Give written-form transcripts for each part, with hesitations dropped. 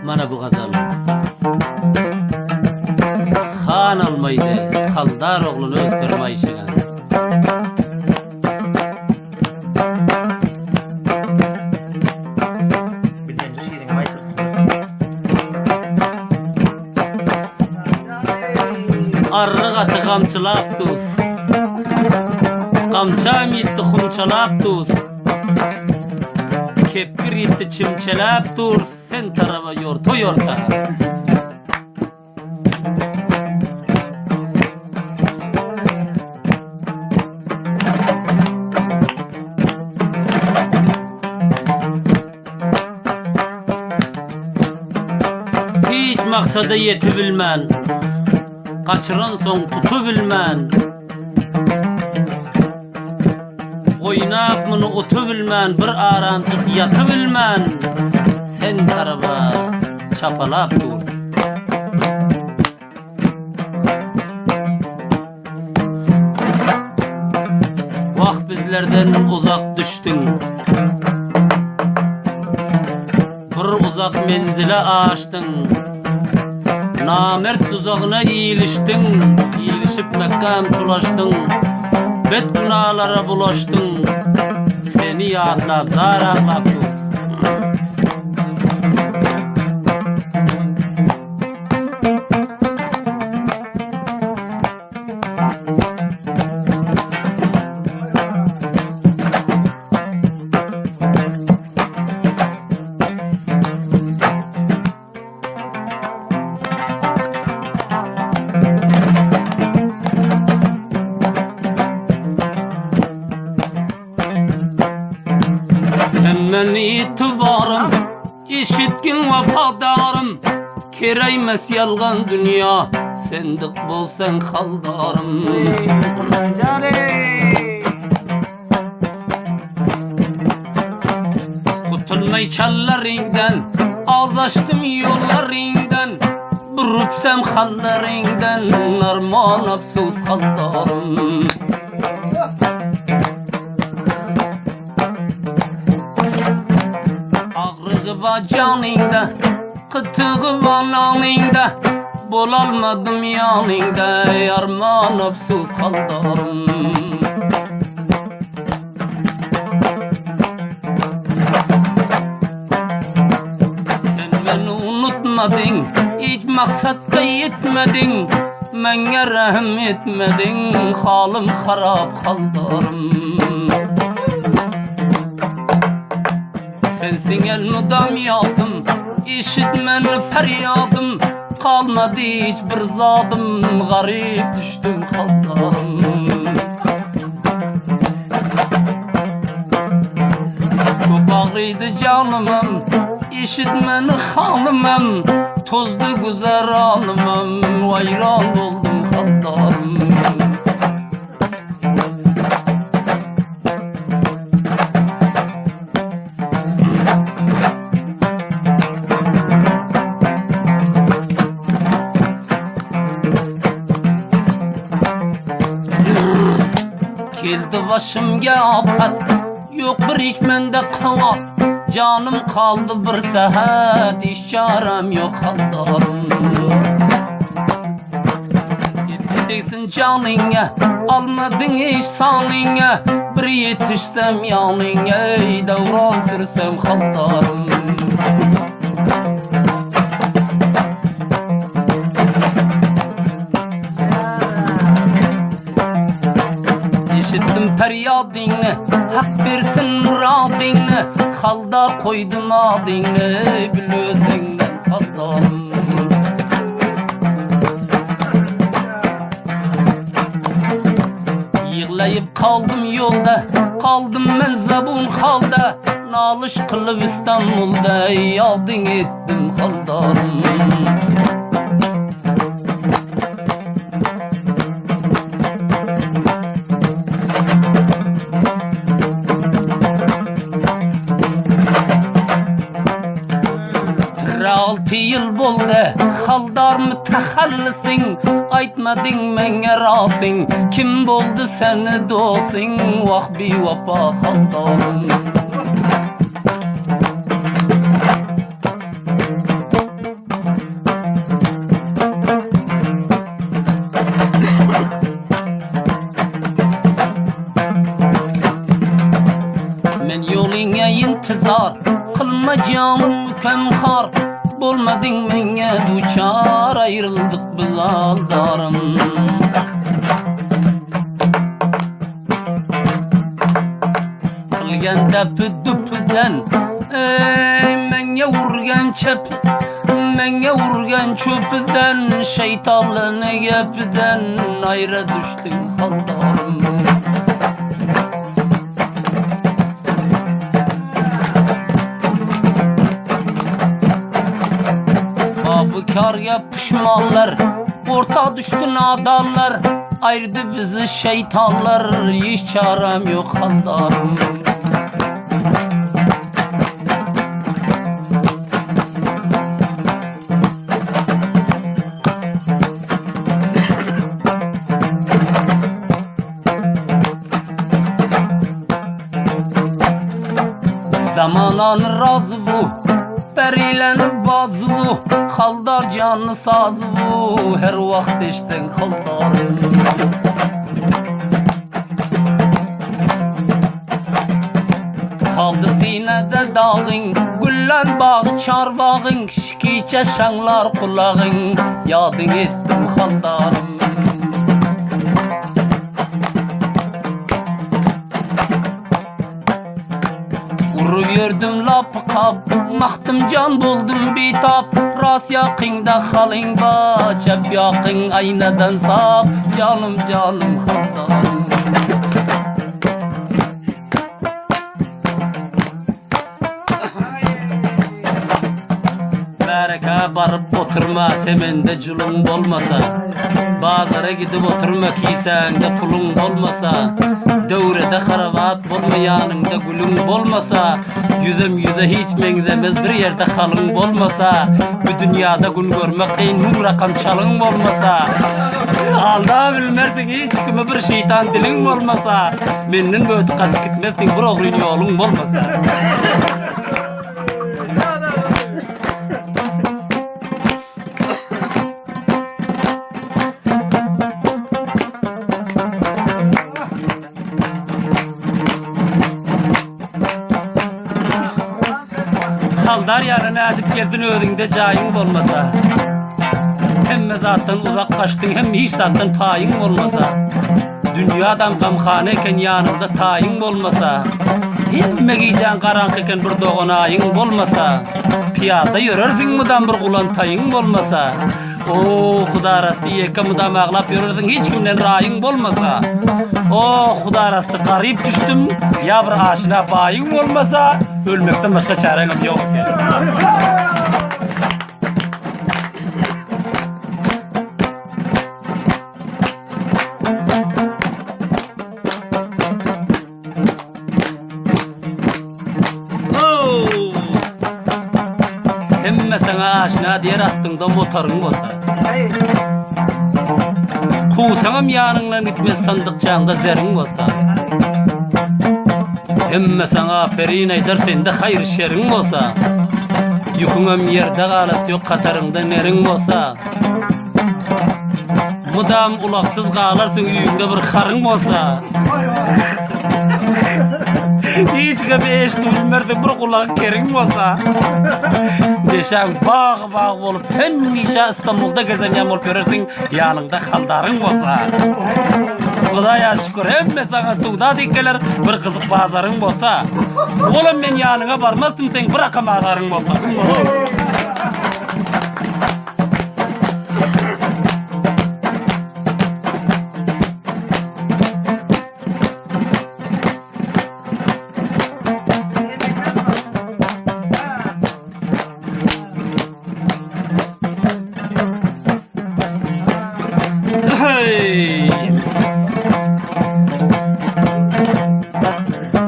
Mana bu gazal. Xan almaydı, Xaldar oğlunu öz permayışıgan. Arrık atı kamçılap tuz, kamçam yitti kumçalap tuz, kepkir yitti çimçelap dur, sen tarafa yorta yorta. Hiç maksada yeti bilmen, kaçıran son tutu bilmen, oynap bunu otu bilmen, bir aramcık yatı bilmen, sen tarafa çapalap dur. Vak bizlerden uzak düştün, bir uzak menzile açtın, namert tuzağına iyiliştin, iyilişip Mekke'm tulaştın, bet günahlara bulaştın, seni yadlap zar ağlap dur. Sen itibarım, işitkin vafadarım, kereymes yalgan dünya, sendik bolsan haldarım. Kutulmay çallarından, ağlaştım yollarından, bir öpsem hallarından, arman afsus haldarım. Ağrığı var canında, kıtığı var nanında, bulalmadım yanında, arman afsus haldarım. Sen beni unutmadın, hiç maksatta yetmedin, menge rahm etmedin, halim harap haldarım. Sensin el mudam yadım, işitmeni feryadım, kalmadı hiçbir zadım, garip düştüm haldarım. Çok ağrıydı canımım, işitmeni hanımım, tozdu güzel anımım, vayran oldum haldarım. Geldi başımga afat, yok bir iş mende kıvat, canım kaldı bir saat, iş çarem yok haldarım. Yeteceksin canına, almadın iş sanına, bir yetişsem yanına, devran sürsem haldarım. İşittim feryadını, hak versin muradını, haldar koydum adını, bil özünden haldarım. Yığlayıp kaldım yolda, kaldım ben zabun halda, nalış kılıp İstanbul'da, yadın ettim haldarım. Altı yıl boldu, haldar mütehallisin, aytmadın menge rasin, kim boldu seni dosin, vah bir vafa haldarım. canım kömkar, bolmadın menge duçar, ayrıldık biz aldarım. Kılgen depi düpüden, menge vurgen çep, menge vurgen çöpüden, şeytanlığını gepiden, ayrı düştün haldarım. Kârga pişmanlar, orta düştü nadanlar, ayırdı bizi şeytanlar, hiç çarem yok haldarım. Zamanan razı bu, perilen bazı bu, haldar canlı sazı bu, her vakt eşten haldarım. Kaldı sinede dağın, güller bağı çarvağın, şikiçe şanlar kulağın, yadın ettim haldarım. Gördüm lap kap, maktım can buldum bitap, ras yakında halin ba, cep yakın aynadan sap, canım canım haldarım. Bereke barıp oturma, semende culum olmasa, bazara gidip oturma kiysende pulun olmasa, devrede haravat olmayanında gülün olmasa, yüzüm yüze hiç mengzemez bir yerde halın olmasa, bu dünyada gün görmek değil nur rakam çalın olmasa, alda bilmersin hiç kimi bir şeytan dilin olmasa, menden böyle kaçıp gitmezsin bir oğrun yolun olmasa. Haldar yarına edip geldin ödünde cayın olmasa, hem mezattan uzaklaştın hem hiç tattan payın olmasa, dünyadan gamhaneyken yanında tayın olmasa, himme giyeceğin karanlıkken bir doğan ayın olmasa, piyada yürürsün mudan bir kulan tayın olmasa, o Xuda rastı yeka mudan ağlap yürürsün hiç kimden rayın olmasa, o Xuda rastı garip düştüm ya bir aşina bayın olmasa, ölmekten başka çarenim yok. Hemme sana aşina diğer astında motorun olsa, kuğsanım yanından gitmez sandıkçağında zerin olsa, hemme sana perin eder sende hayır şerin olsa, yukunam yerde kalası yok katarında nerin olsa, mudam ulaksız kalarsın üyünde bir karın olsa, hiç gibi eş duyulmerde bir kulak kerin olsa, deşen bağ olup hem nişa İstanbul'da gezen olup görürsün yanında haldarın olsa, Xudaya şükür hemme sana suda dikkeler bir kızık bazarın olsa, oğlum ben yanına barmazdım sen bırakam ağların olsa.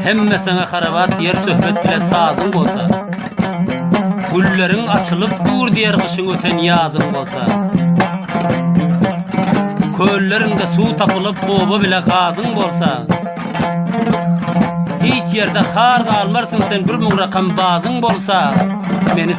Hemme sana harabat yer söhbet bile sazın olsa, güllerin açılıp dur diğer kışın öten yazın olsa, köllerinde su tapılıp boba bile gazın olsa, hiç yerde har kalmarsın sen bir mıngrakam bazın olsa, beni